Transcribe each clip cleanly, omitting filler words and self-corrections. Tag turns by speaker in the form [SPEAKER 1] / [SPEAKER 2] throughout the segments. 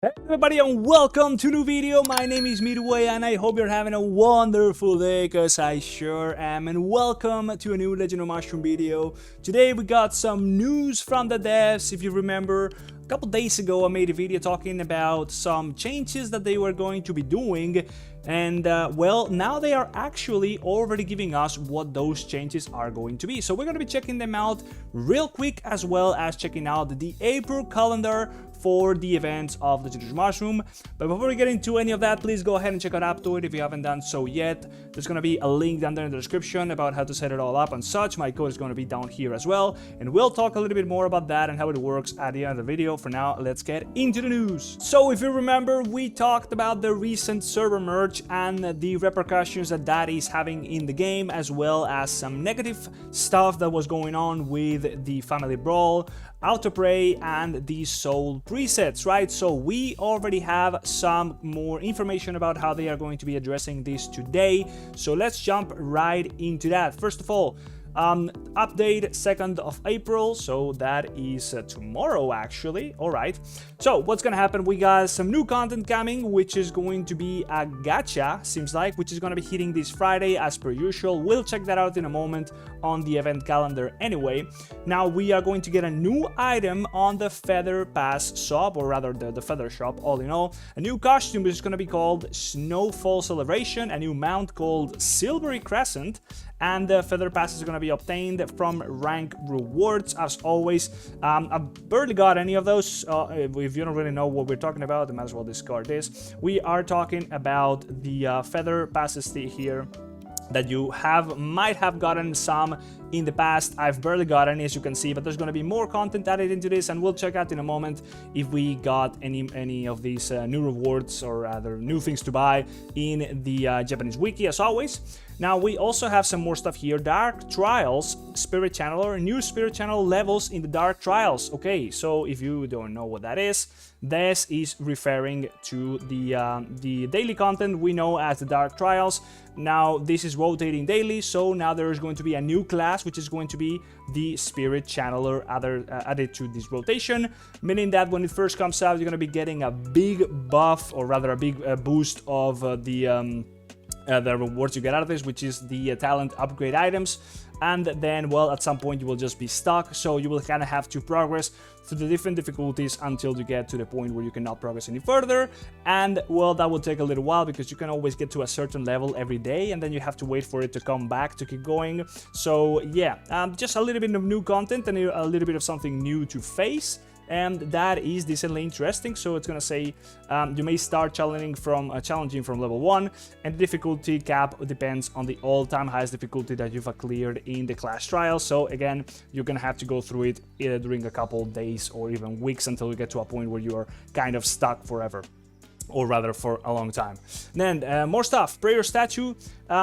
[SPEAKER 1] Hey everybody and welcome to a new video. My name is Midway and I hope you're having a wonderful day, cause I sure am. And welcome to a new Legend of Mushroom video. Today we got some news from the devs. If you remember, a couple days ago I made a video talking about some changes that they were going to be doing. And well, now they are actually already giving us what those changes are going to be. So we're going to be checking them out real quick, as well as checking out the April calendar for the events of the Legend of Mushroom. But before we get into any of that, please go ahead and check out Aptoide if you haven't done so yet. There's going to be a link down there in the description about how to set it all up and such. My code is going to be down here as well. And we'll talk a little bit more about that and how it works at the end of the video. For now, let's get into the news. So if you remember, we talked about the recent server merge and the repercussions that that is having in the game, as well as some negative stuff that was going on with the Family Brawl, Autopray, and the Soul presets, right? So we already have some more information about how they are going to be addressing this today. So let's jump right into that. First of all, update 2nd of April, so that is tomorrow actually. All right, so what's gonna happen? We got some new content coming, which is going to be a gacha, seems like, which is gonna be hitting this Friday as per usual. We'll check that out in a moment on the event calendar anyway. Now we are going to get a new item on the Feather Pass shop, or rather the Feather shop, all in all. A new costume which is going to be called Snowfall Celebration, a new mount called Silvery Crescent, and the Feather Pass is going to be obtained from rank rewards, as always. I've barely got any of those. If you don't really know what we're talking about, then might as well discard this. We are talking about the Feather Passes here that you might have gotten some in the past. I've barely got any, as you can see, but there's going to be more content added into this, and we'll check out in a moment if we got any of these new rewards or rather new things to buy in the Japanese wiki, as always. Now we also have some more stuff here. Dark Trials Spirit Channeler, new Spirit Channel levels in the Dark Trials. Okay, so if you don't know what that is, this is referring to the daily content we know as the Dark Trials. Now this is rotating daily, so now there is going to be a new class which is going to be the Spirit Channeler added to this rotation, meaning that when it first comes out, you're going to be getting a big buff, or rather a big boost of the rewards you get out of this, which is the talent upgrade items. And then, well, at some point you will just be stuck, so you will kind of have to progress through the different difficulties until you get to the point where you cannot progress any further. And, well, that will take a little while, because you can always get to a certain level every day, and then you have to wait for it to come back to keep going. So, yeah, just a little bit of new content and a little bit of something new to face. And that is decently interesting. So it's gonna say you may start challenging from level 1, and the difficulty cap depends on the all-time highest difficulty that you've cleared in the class trial. So again, you're gonna have to go through it either during a couple days or even weeks until you get to a point where you are kind of stuck forever, or rather for a long time. Then more stuff. Prayer statue,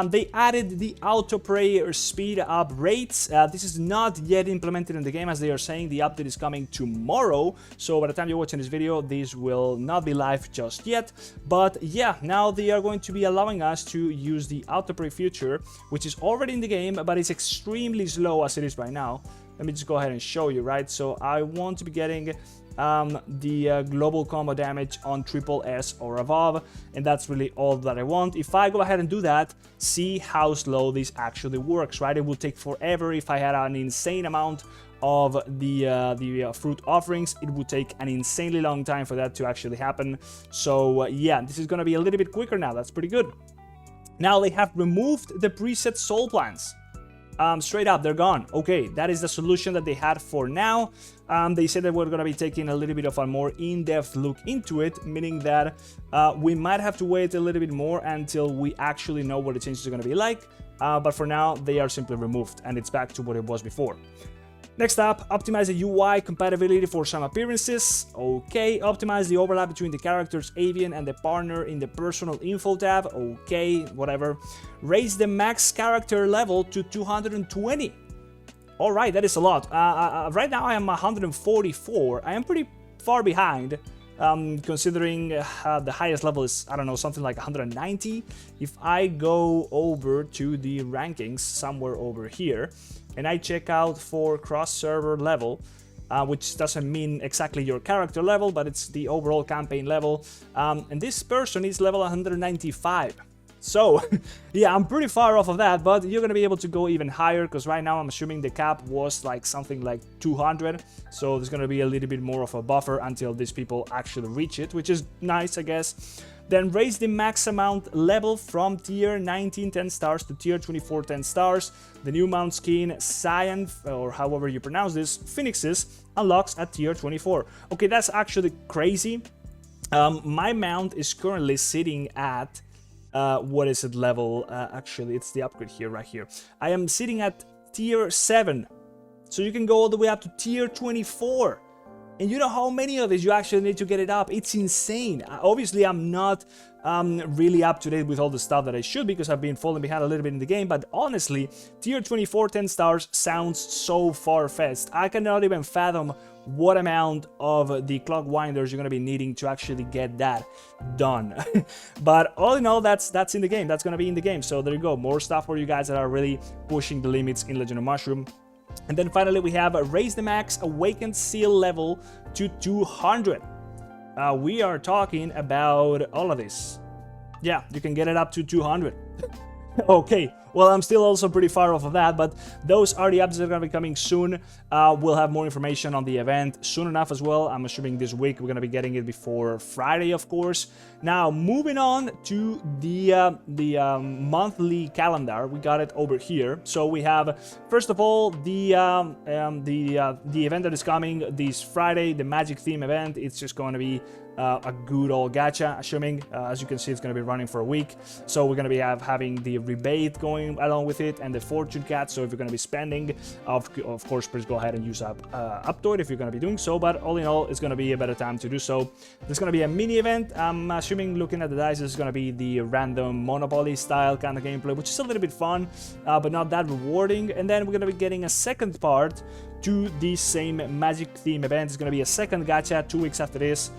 [SPEAKER 1] they added the auto prayer speed up rates. This is not yet implemented in the game, as they are saying the update is coming tomorrow, so by the time you're watching this video, this will not be live just yet. But yeah, now they are going to be allowing us to use the auto pray feature, which is already in the game, but it's extremely slow as it is right now. Let me just go ahead and show you, right? So I want to be getting the global combo damage on triple S or above, and that's really all that I want. If I go ahead and do that, see how slow this actually works, right? It will take forever. If I had an insane amount of the fruit offerings, it would take an insanely long time for that to actually happen. So yeah, this is gonna be a little bit quicker now. That's pretty good. Now they have removed the preset soul plants. Straight up, they're gone. Okay, that is the solution that they had for now. They said that we're going to be taking a little bit of a more in-depth look into it, meaning that we might have to wait a little bit more until we actually know what the changes are going to be like. But for now, they are simply removed, and it's back to what it was before. Next up, optimize the UI compatibility for some appearances. Okay, optimize the overlap between the character's avian and the partner in the personal info tab. Okay, whatever. Raise the max character level to 220. Alright, that is a lot. Right now I am 144. I am pretty far behind. Considering the highest level is, I don't know, something like 190. If I go over to the rankings somewhere over here, and I check out for cross-server level, which doesn't mean exactly your character level, but it's the overall campaign level. And this person is level 195. So, yeah, I'm pretty far off of that, but you're gonna be able to go even higher, because right now I'm assuming the cap was like something like 200, so there's gonna be a little bit more of a buffer until these people actually reach it, which is nice, I guess. Then raise the max amount level from tier 19 10 stars to tier 24 10 stars. The new mount skin, Cyan, or however you pronounce this, Phoenixes, unlocks at tier 24. Okay, that's actually crazy. My mount is currently sitting at what is it level? Actually, it's the upgrade here, right here. I am sitting at tier 7. So you can go all the way up to tier 24. And you know how many of these you actually need to get it up? It's insane. Obviously, I'm not really up to date with all the stuff that I should, because I've been falling behind a little bit in the game. But honestly, tier 24 10 stars sounds so far-fetched. I cannot even fathom what amount of the clock winders you're going to be needing to actually get that done. But all in all, that's in the game. That's going to be in the game. So there you go. More stuff for you guys that are really pushing the limits in Legend of Mushroom. And then finally we have raise the max awakened seal level to 200. We are talking about all of this. Yeah, you can get it up to 200. Okay, well, I'm still also pretty far off of that, but those are the updates that are going to be coming soon. We'll have more information on the event soon enough as well. I'm assuming this week we're going to be getting it before Friday, of course. Now, moving on to the monthly calendar, we got it over here. So we have, first of all, the event that is coming this Friday, the Magic Theme event. It's just going to be a good old gacha, assuming, as you can see, it's going to be running for a week. So we're going to be having the rebate going along with it, and the fortune cat. So if you're going to be spending, of course, please go ahead and use Aptoide if you're going to be doing so. But all in all, it's going to be a better time to do so. There's going to be a mini event. I'm assuming, looking at the dice, it's going to be the random Monopoly style kind of gameplay, which is a little bit fun, but not that rewarding. And then we're going to be getting a second part to the same Magic Theme event. It's going to be a second gacha 2 weeks after this,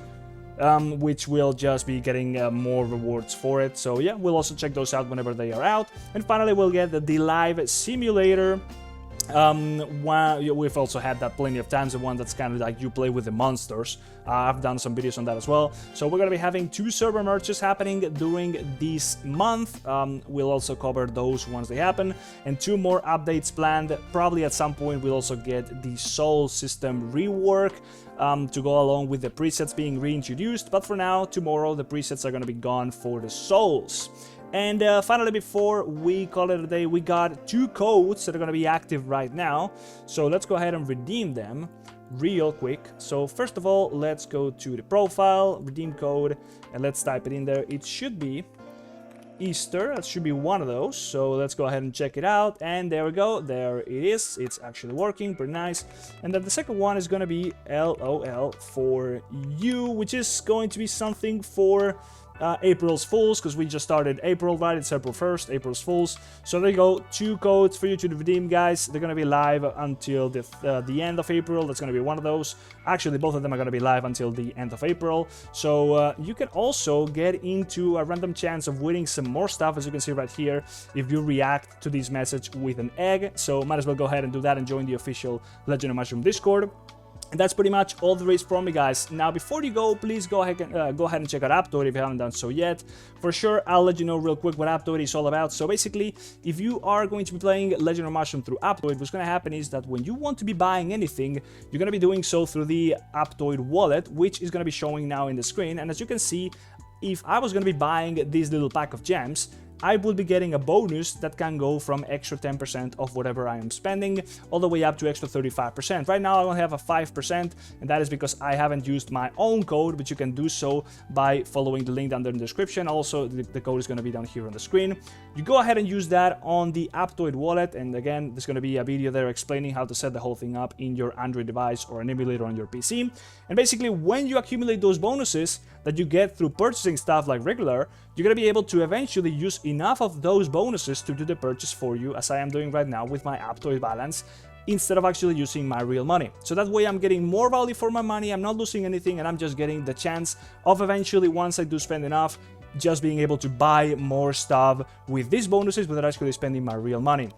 [SPEAKER 1] which will just be getting more rewards for it. So yeah, we'll also check those out whenever they are out. And finally, we'll get the live simulator. We've also had that plenty of times, the one that's kind of like you play with the monsters. I've done some videos on that as well. So we're going to be having 2 server merges happening during this month. We'll also cover those once they happen, and 2 more updates planned. Probably at some point we'll also get the soul system rework to go along with the presets being reintroduced. But for now, tomorrow, the presets are going to be gone for the souls. And finally, before we call it a day, we got 2 codes that are going to be active right now. So let's go ahead and redeem them real quick. So first of all, let's go to the profile, redeem code, and let's type it in there. It should be Easter. That should be one of those. So let's go ahead and check it out. And there we go. There it is. It's actually working. Pretty nice. And then the second one is going to be LOL for you, which is going to be something for April's Fools, because we just started April, right? It's April 1st, April's Fools. So there you go, 2 codes for you to redeem, guys. They're going to be live until the end of April. That's going to be one of those. Actually, both of them are going to be live until the end of April. So you can also get into a random chance of winning some more stuff, as you can see right here, if you react to this message with an egg. So might as well go ahead and do that and join the official Legend of Mushroom Discord. And that's pretty much all there is from me, guys. Now, before you go, please go ahead and check out Aptoide if you haven't done so yet. For sure, I'll let you know real quick what Aptoide is all about. So basically, if you are going to be playing Legend of Mushroom through Aptoide, what's going to happen is that when you want to be buying anything, you're going to be doing so through the Aptoide wallet, which is going to be showing now in the screen. And as you can see, if I was going to be buying this little pack of gems, I will be getting a bonus that can go from extra 10% of whatever I am spending all the way up to extra 35%. Right now I only have a 5%, and that is because I haven't used my own code, but you can do so by following the link down there in the description. Also, the code is going to be down here on the screen. You go ahead and use that on the Aptoide wallet, and again, there's going to be a video there explaining how to set the whole thing up in your Android device or an emulator on your PC. And basically, when you accumulate those bonuses that you get through purchasing stuff like regular, you're going to be able to eventually use enough of those bonuses to do the purchase for you, as I am doing right now with my Aptoide balance, instead of actually using my real money. So that way I'm getting more value for my money, I'm not losing anything, and I'm just getting the chance of eventually, once I do spend enough, just being able to buy more stuff with these bonuses without actually spending my real money.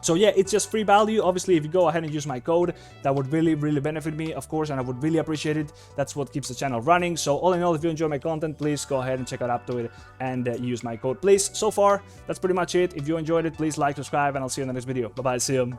[SPEAKER 1] So yeah, it's just free value. Obviously, if you go ahead and use my code, that would really, really benefit me, of course, and I would really appreciate it. That's what keeps the channel running. So all in all, if you enjoy my content, please go ahead and check out Aptoide and use my code, please. So far, that's pretty much it. If you enjoyed it, please like, subscribe, and I'll see you in the next video. Bye-bye, see you.